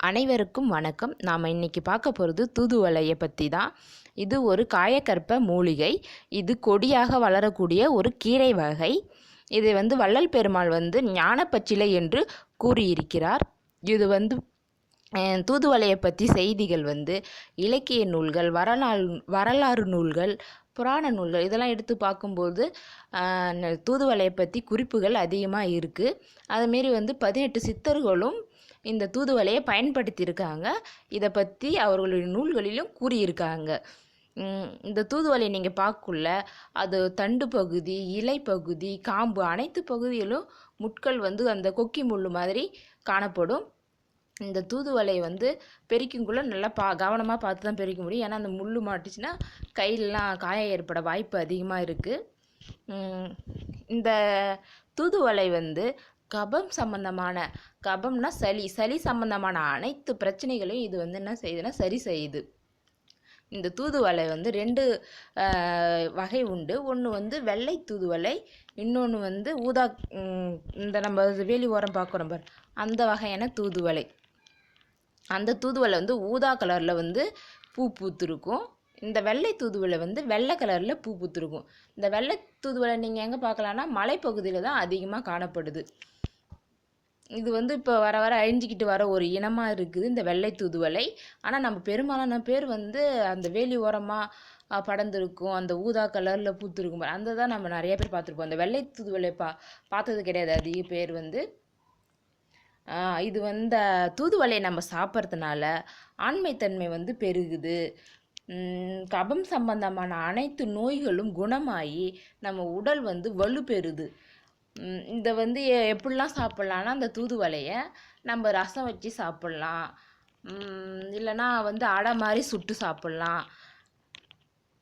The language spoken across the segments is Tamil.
அனைவருக்கும் வணக்கம். நாம் இன்றைக்கி பார்க்க போகிறது தூதுவளையை பற்றி தான். இது ஒரு காயக்கற்ப மூலிகை. இது கொடியாக வளரக்கூடிய ஒரு கீரை வகை. இதை வள்ளல் பெருமாள் ஞானப்பச்சிலை என்று கூறியிருக்கிறார். இது தூதுவளையை பற்றி செய்திகள் இலக்கிய நூல்கள், வரலாறு நூல்கள், புராண நூல்கள் இதெல்லாம் எடுத்து பார்க்கும்போது தூதுவளையை பற்றி குறிப்புகள் அதிகமாக இருக்குது. அதுமாரி 18 சித்தர்களும் இந்த தூதுவளையை பயன்படுத்தியிருக்காங்க. இதை பற்றி அவர்களுடைய நூல்களிலும் கூறியிருக்காங்க. இந்த தூதுவளையை நீங்கள் பார்க்கக்குள்ள அது தண்டு பகுதி, இலை பகுதி, காம்பு அனைத்து பகுதியிலும் முட்கள் அந்த கொக்கி முள் மாதிரி காணப்படும். இந்த தூதுவளை பெரிக்குங்குள்ளே நல்லா கவனமாக பார்த்து தான் பெரிக்க முடியும். ஏன்னா அந்த முள் மாட்டுச்சுன்னா கையிலலாம் காயம் ஏற்பட வாய்ப்பு அதிகமாக இருக்குது. இந்த தூதுவளை கபம் சம்பந்தமான, கபம்னா சளி சம்பந்தமான அனைத்து பிரச்சனைகளையும் இது என்ன செய்யுதுன்னா சரி செய்யுது. இந்த தூதுவளை 2 வகை உண்டு. ஒன்று வெள்ளை தூதுவளை, இன்னொன்று ஊதா, இந்த நம்ம வேலி ஓரம் பார்க்குறோம் பார் அந்த வகையான தூதுவளை. அந்த தூதுவளை ஊதா கலரில் பூ பூத்துருக்கும். இந்த வெள்ளை தூதுவளை வெள்ளை கலரில் பூ பூத்துருக்கும். இந்த வெள்ளை தூதுவளை நீங்கள் எங்கே பார்க்கலான்னா மலைப்பகுதியில் தான் அதிகமாக காணப்படுது. இது இப்போ வர அழிஞ்சிக்கிட்டு வர ஒரு இனமாக இருக்குது இந்த வெள்ளை தூதுவளை. ஆனால் நம்ம பெரும்பாலான பேர் அந்த வேலி ஓரமாக படர்ந்துருக்கும், அந்த ஊதா கலரில் பூத்துருக்கும், அந்த தான் நம்ம நிறைய பேர் பார்த்துருப்போம். அந்த வெள்ளை தூதுவளை பார்த்தது கிடையாது அதிக பேர். இது தூதுவளையை நம்ம சாப்பிட்றதுனால ஆண்மைத்தன்மை பெருகுது. கபம் சம்பந்தமான அனைத்து நோய்களும் குணமாகி நம்ம உடல் வலுப்பெறுது. இதை எப்படிலாம் சாப்பிட்லான்னா அந்த தூதுவளையை நம்ம ரசம் வச்சு சாப்பிட்லாம், இல்லைன்னா அடை மாதிரி சுட்டு சாப்பிட்லாம்,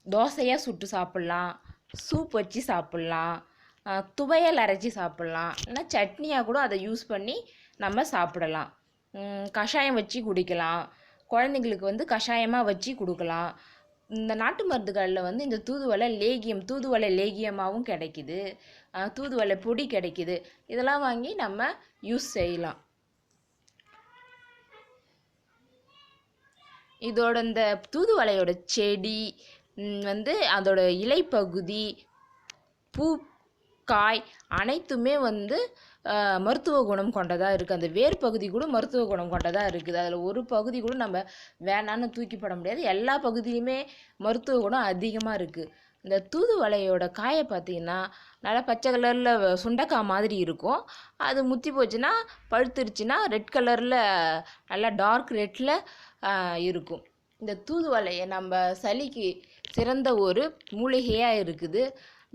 தோசையாக சுட்டு சாப்பிட்லாம், சூப் வச்சு சாப்பிட்லாம், துவையல் அரைச்சி சாப்பிட்லாம், இல்லைன்னா சட்னியாக கூட அதை யூஸ் பண்ணி நம்ம சாப்பிடலாம். கஷாயம் வச்சு குடிக்கலாம், குழந்தைங்களுக்கு கஷாயமாக வச்சு கொடுக்கலாம். இந்த நாட்டு மருந்துகளில் இந்த தூதுவளை லேகியமாகவும் கிடைக்கிது, தூதுவளை பொடி கிடைக்கிது. இதெல்லாம் வாங்கி நம்ம யூஸ் செய்யலாம். இதோட இந்த தூதுவளையோட செடி அதோட இலைப்பகுதி, பூ, காய் அனைத்துமே மருத்துவ குணம் கொண்டதாக இருக்குது. அந்த வேர் பகுதி கூட மருத்துவ குணம் கொண்டதாக இருக்குது. அதில் ஒரு பகுதி கூட நம்ம வேணான்னு தூக்கிப்பட முடியாது. எல்லா பகுதியிலுமே மருத்துவ குணம் அதிகமாக இருக்குது. இந்த தூதுவளையோட காயை பார்த்திங்கன்னா நல்லா பச்சை கலரில் சுண்டைக்காய் மாதிரி இருக்கும். அது முத்தி போச்சுன்னா பழுத்துருச்சுன்னா ரெட் கலரில் நல்லா டார்க் ரெட்டில் இருக்கும். இந்த தூதுவளையை நம்ம சளிக்கு சிறந்த ஒரு மூலிகையாக இருக்குது.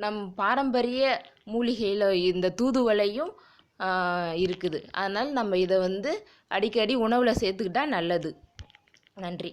நம் பாரம்பரிய மூலிகையில் இந்த தூதுவளையும் இருக்குது. அதனால் நம்ம இதை அடிக்கடி உணவில் சேர்த்துக்கிட்டா நல்லது. நன்றி.